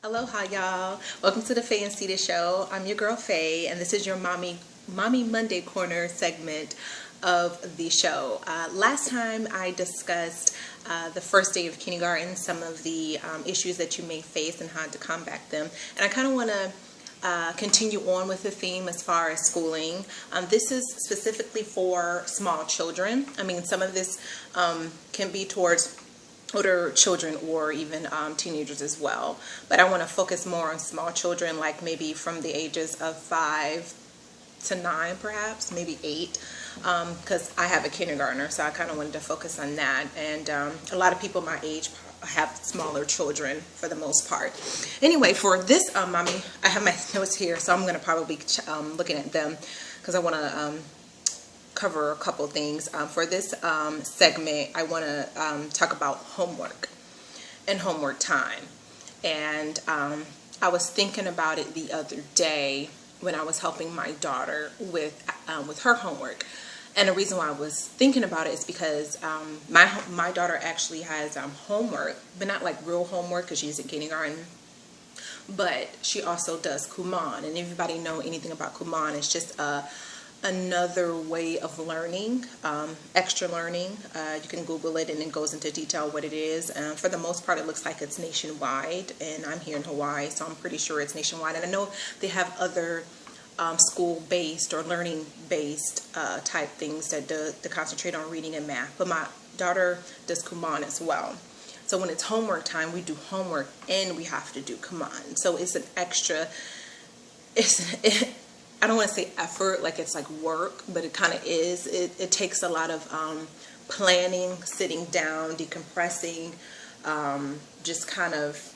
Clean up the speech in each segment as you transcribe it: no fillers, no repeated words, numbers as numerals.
Aloha, y'all. Welcome to the Faye and Cedar Show. I'm your girl Faye, and this is your Mommy Monday Corner segment of the show. Last time I discussed the first day of kindergarten, some of the issues that you may face and how to combat them. And I kind of want to continue on with the theme as far as schooling. This is specifically for small children. I mean, some of this can be towards older children or even teenagers as well. But I want to focus more on small children, like maybe from the ages of 5 to 9, perhaps, maybe 8, because I have a kindergartner, so I kind of wanted to focus on that. And a lot of people my age have smaller children for the most part. Anyway, for this mommy, I have my notes here, so I'm going to probably be looking at them because I want to cover a couple things. For this segment, I want to talk about homework and homework time. And I was thinking about it the other day when I was helping my daughter with her homework. And the reason why I was thinking about it is because my daughter actually has homework, but not like real homework because she's in kindergarten. But she also does Kumon. And everybody know anything about Kumon, it's just another way of learning, extra learning. You can Google it and it goes into detail what it is. For the most part, it looks like it's nationwide, and I'm here in Hawaii, so I'm pretty sure it's nationwide. And I know they have other school-based or learning-based type things that concentrate on reading and math, but my daughter does Kumon as well. So when it's homework time, we do homework and we have to do Kumon. So it's an extra, I don't want to say effort, like it's like work, but it kind of is. It takes a lot of planning, sitting down, decompressing, just kind of,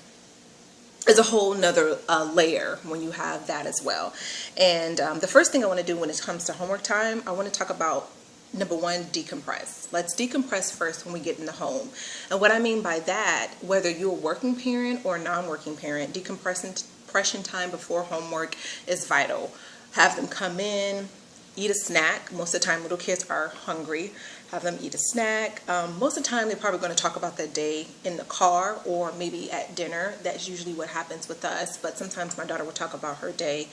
it's a whole nother layer when you have that as well. And the first thing I want to do when it comes to homework time, I want to talk about, number one, decompress. Let's decompress first when we get in the home. And what I mean by that, whether you're a working parent or a non-working parent, decompression time before homework is vital. Have them come in, eat a snack. Most of the time little kids are hungry. Have them eat a snack. Most of the time they're probably going to talk about their day in the car or maybe at dinner. That's usually what happens with us. But sometimes my daughter will talk about her day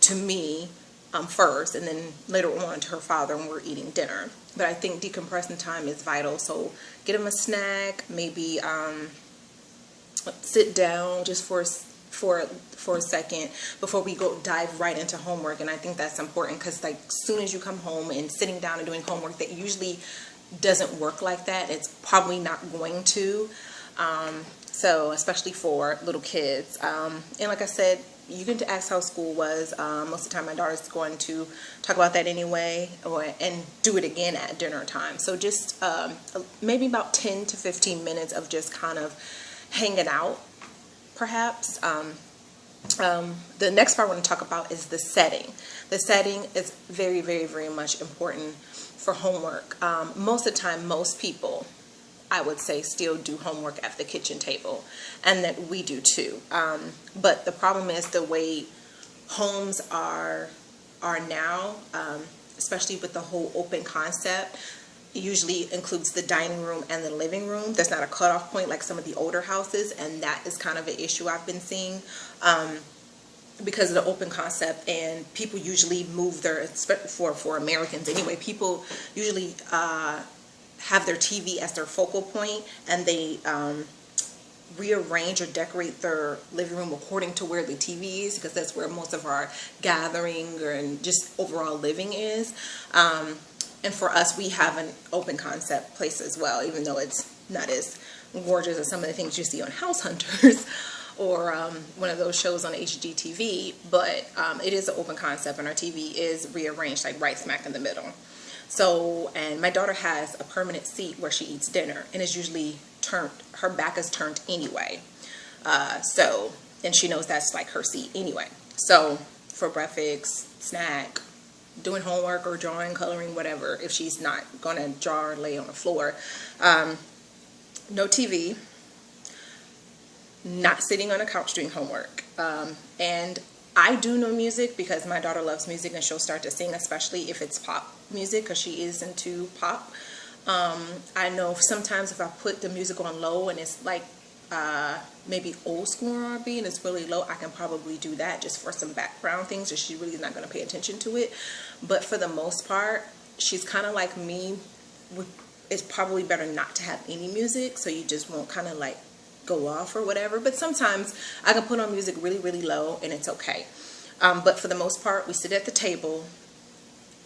to me first, and then later on to her father when we're eating dinner. But I think decompressing time is vital. So get them a snack, maybe sit down just for a second before we dive right into homework. And I think that's important because, like, as soon as you come home and sitting down and doing homework, that usually doesn't work like that. It's probably not going to. So especially for little kids. And like I said, you can ask how school was. Most of the time my daughter's going to talk about that anyway, and do it again at dinner time. So just maybe about 10 to 15 minutes of just kind of hanging out, perhaps. The next part I want to talk about is the setting. The setting is very, very, very much important for homework. Most of the time, most people, I would say, still do homework at the kitchen table, and that we do too. But the problem is the way homes are now, especially with the whole open concept. It usually includes the dining room and the living room. There's not a cutoff point like some of the older houses, and that is kind of an issue I've been seeing because of the open concept. And people usually move for Americans anyway, people usually have their TV as their focal point, and they rearrange or decorate their living room according to where the TV is, because that's where most of our gathering and just overall living is. And for us, we have an open concept place as well, even though it's not as gorgeous as some of the things you see on House Hunters or one of those shows on HGTV. But it is an open concept, and our TV is rearranged like right smack in the middle. So, and my daughter has a permanent seat where she eats dinner, and it's usually turned, her back is turned anyway. And she knows that's like her seat anyway. So for breakfast, snack, doing homework or drawing, coloring, whatever, if she's not going to draw or lay on the floor, no TV, not sitting on a couch doing homework. And I do know music because my daughter loves music, and she'll start to sing, especially if it's pop music, because she is into pop. I know sometimes if I put the music on low and it's like maybe old school R&B and it's really low, I can probably do that just for some background things, and she really is not going to pay attention to it. But for the most part, she's kind of like me. It's probably better not to have any music, so you just won't kind of like go off or whatever. But sometimes I can put on music really, really low and it's okay. But for the most part, we sit at the table,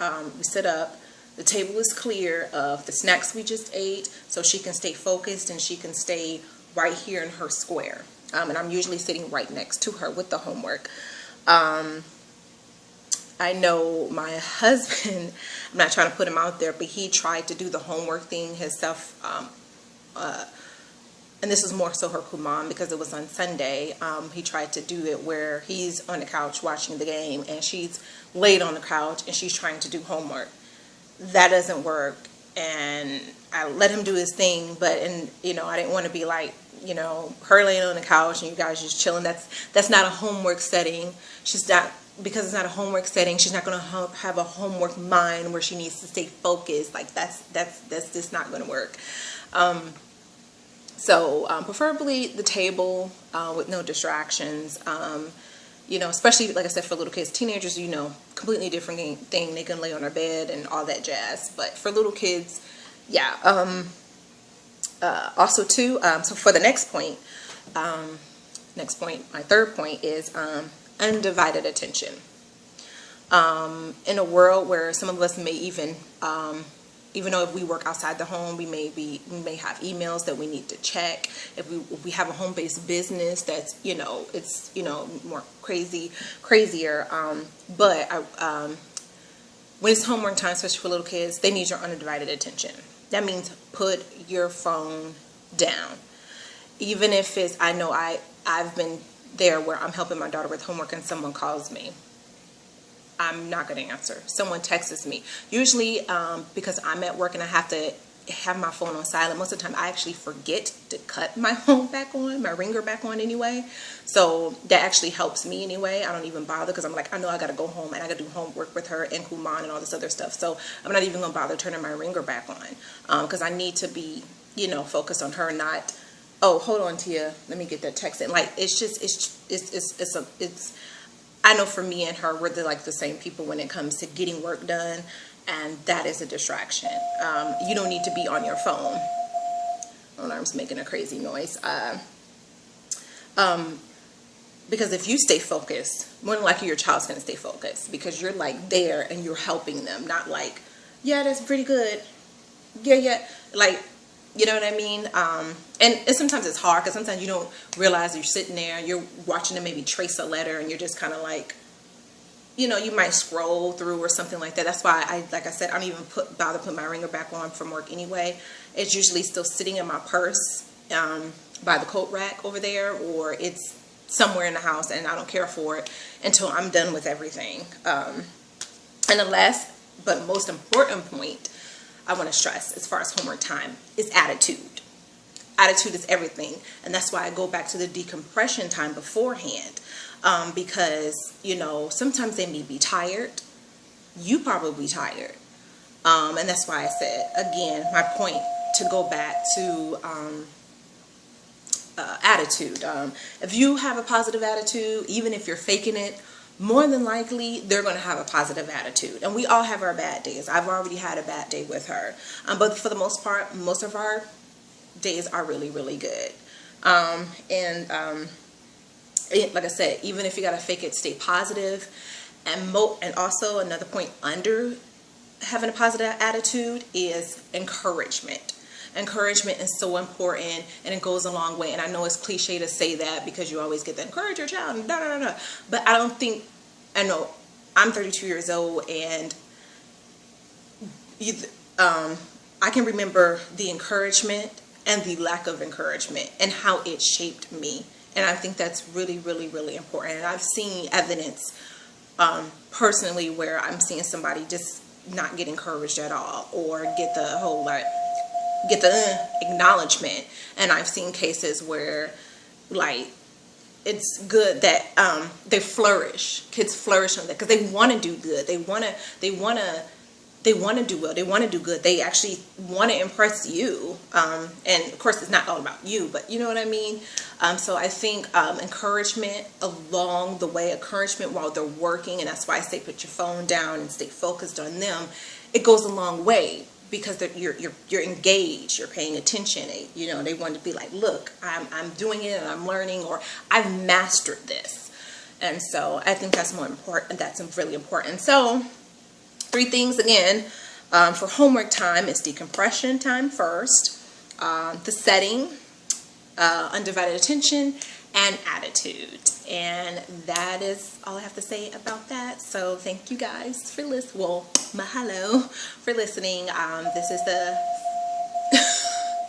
we sit up, the table is clear of the snacks we just ate, so she can stay focused and she can stay right here in her square. And I'm usually sitting right next to her with the homework. I know my husband, I'm not trying to put him out there, but he tried to do the homework thing himself. And this is more so her mom, because it was on Sunday. He tried to do it where he's on the couch watching the game and she's laid on the couch and she's trying to do homework. That doesn't work. And I let him do his thing, but, and you know, I didn't want to be like, you know, her laying on the couch and you guys just chilling. That's not a homework setting. She's not, because it's not a homework setting, she's not going to have a homework mind where she needs to stay focused. Like that's just not going to work. So preferably the table with no distractions. You know, especially like I said, for little kids, teenagers, you know, completely different thing. They can lay on their bed and all that jazz. But for little kids, yeah. Also too, so for the next point, my third point is undivided attention. In a world where some of us may even though if we work outside the home, we may have emails that we need to check. If we have a home-based business that's, you know, it's, you know, more crazier. But when it's homework time, especially for little kids, they need your undivided attention. That means put your phone down. Even if it's, I know I've been there where I'm helping my daughter with homework and someone calls me. I'm not going to answer. Someone texts me. Usually because I'm at work and I have to have my phone on silent. Most of the time I actually forget to cut my phone back on, my ringer back on anyway. So that actually helps me anyway. I don't even bother because I'm like, I know I got to go home and I got to do homework with her and Kuman and all this other stuff. So I'm not even going to bother turning my ringer back on because I need to be, you know, focused on her, not, oh, hold on, Tia, let me get that text in. Like, it's just, it's I know for me and her, we're like the same people when it comes to getting work done, and that is a distraction. You don't need to be on your phone. My alarm's making a crazy noise. Because if you stay focused, more than likely your child's going to stay focused because you're like there and you're helping them, not like, yeah, that's pretty good. Yeah. Like, you know what I mean? And sometimes it's hard because sometimes you don't realize you're sitting there and you're watching them maybe trace a letter and you're just kind of like, you know, you might scroll through or something like that. That's why like I said, I don't even bother putting my ringer back on from work anyway. It's usually still sitting in my purse by the coat rack over there, or it's somewhere in the house and I don't care for it until I'm done with everything. And the last but most important point I want to stress as far as homework time is attitude. Attitude is everything. And that's why I go back to the decompression time beforehand. Because, you know, sometimes they may be tired. You probably tired. And that's why I said, again, my point to go back to attitude. If you have a positive attitude, even if you're faking it, more than likely, they're going to have a positive attitude. And we all have our bad days. I've already had a bad day with her. But for the most part, most of our days are really, really good. Like I said, even if you got to fake it, stay positive. And also another point under having a positive attitude is encouragement. Encouragement is so important and it goes a long way. And I know it's cliche to say that because you always get the encourage your child and da da da da. But I don't think, I know I'm 32 years old and I can remember the encouragement and the lack of encouragement and how it shaped me. And I think that's really, really, really important. And I've seen evidence personally where I'm seeing somebody just not get encouraged at all or get the whole like, get the acknowledgement. And I've seen cases where like it's good that they flourish, kids flourish on that because they want to do good, they want they want to do well, they want to do good, they actually want to impress you, and of course it's not all about you, but you know what I mean. So I think encouragement along the way, encouragement while they're working, and that's why I say put your phone down and stay focused on them. It goes a long way, because you're engaged, you're paying attention. You know, they want to be like, look, I'm doing it and I'm learning, or I've mastered this. And so I think that's more important. That's really important. So 3 things again for homework time is decompression time first, the setting, undivided attention, and attitude. And that is all I have to say about that. So thank you guys for listening. Well, mahalo for listening. This is the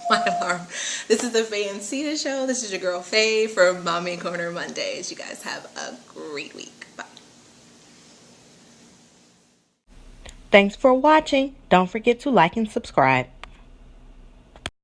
my alarm. This is the Faye and Cita show. This is your girl Faye for Mommy Corner Mondays. You guys have a great week. Bye. Thanks for watching. Don't forget to like and subscribe.